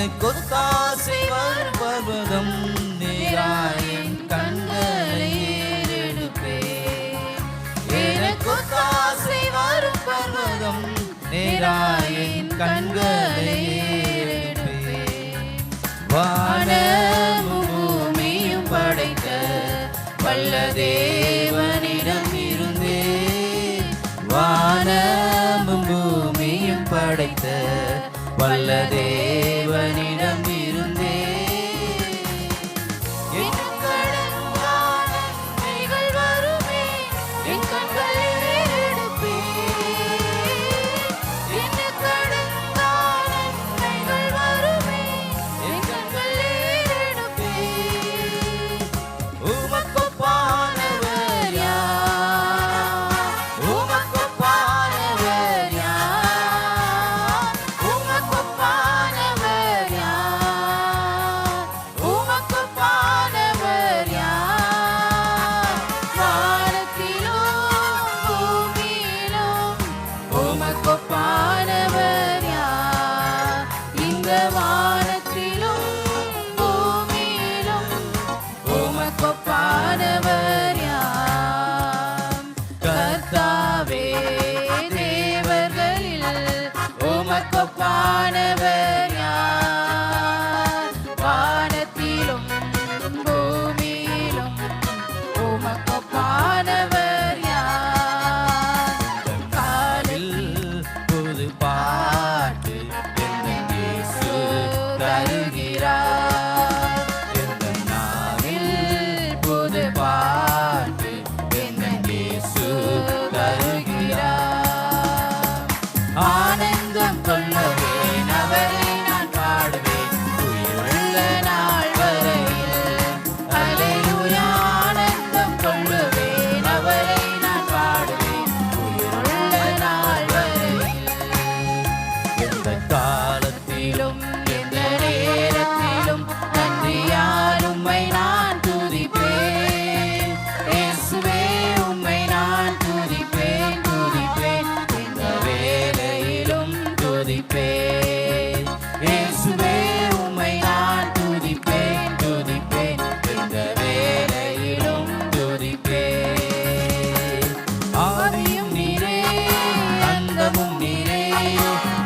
எனக்கு ஒத்தாசை வரும் பர்வதம் நீராயின் கண்களை ஏறெடுப்பேன். எனக்கு ஒத்தாசை வரும் பர்வதம் நீராயின் கண்களை ஏறெடுப்பேன். வானமும் பூமியும் படைத்த வல்ல தேவனிடம் இருந்தே, வானமும் பூமியும் படைத்த வல்ல தேவனிடம் இருந்தே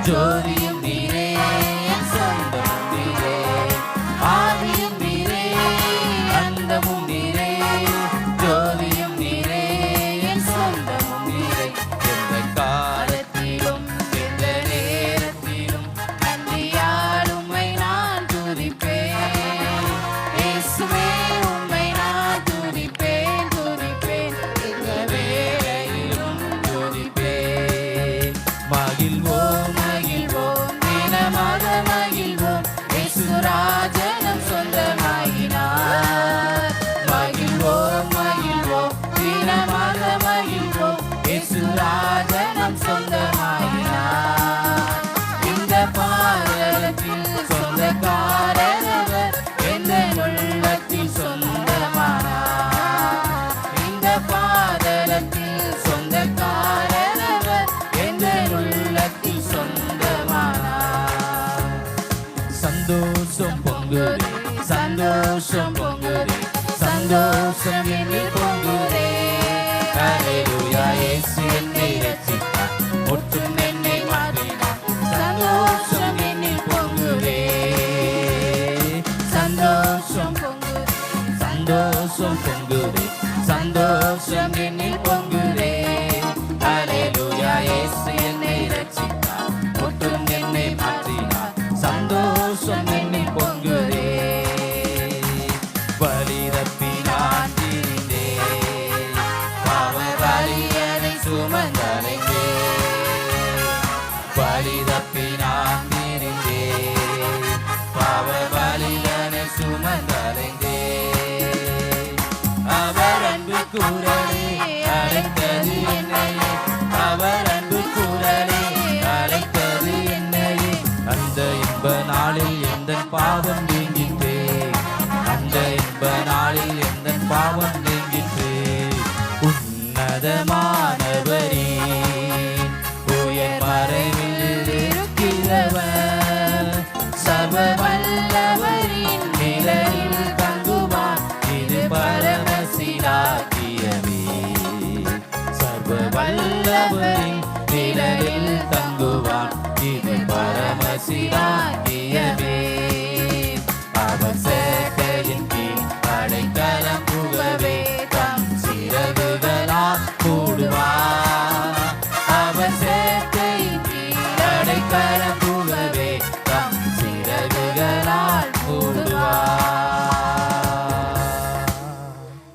ஜோதியும் நீரே சொந்தமும் நீரே, ஆதியும் நீரே அந்தமும் நீரே, ஜோதியும் நீரே சொந்தமும் நீரே. எந்த காலத்திலும் எந்த நேரத்திலும் நன்றியால் உம்மை நான் துதிப்பேன். இயேசுவே உம்மை நான் துதிப்பேன் துதிப்பேன், எந்த வேளையிலும் துதிப்பேன். மகிழ்வோம் மகிழ்வோம் தினமாக மகிழ்வோம், இயேசுராஜனம் சொந்தமாகினார். மகிழ்வோம் மகிழ்வோம் தினமாக மகிழ்வோம், இயேசுராஜனம் சொந்தமாகினார். இந்த பாதலத்தில் சொந்தக்காரர் எந்த உள்ளத்தில் சொந்தமானார். இந்த பாதலத்தில் சொந்தக்காரர் உள்ளத்தில் சொந்தமானார். சந்தோஷம் பொங்குதே சந்தோஷம் பொங்குதே, சந்தோஷம் என்னில் பொங்குதே. ஹல்லேலூயா, இயேசு என்னை ரட்சித்தார், ஒற்றும் என்னை மாற்றினார். சந்தோஷம் என்னில் பொங்குதே, சந்தோஷம் பொங்குதே, சந்தோஷம் பொங்குதே, சந்தோஷம் என்னில் பொங்குதே. ஹல்லேலூயா, இயேசு என்னை ரட்சித்தார், ஒற்றும் என்னை மாற்றினார். சந்தோஷம் என்னில் பொங்குதே. வலி தப்பி நான் திரிந்தேன், பாவ வலியனை சுமந்தடைந்தேன். வலி தப்பி நான் திரிந்தேன், பாவ வலியனை சுமந்தடைந்தேன். அவர் அன்பு குரலே அழைத்தது என்னையே, அவர் அன்பு குரலே அழைத்தது என்னையே. அந்த இன்ப நாளில் எந்த பாவம் நீங்கிற்றே, அந்த இன்ப நாளில் எந்த பாவம் நீங்கிற்றே. உன்னதமானவரே, உயர் மறைவில் இருக்கிறவர், சர்வ இது பரமசிதான்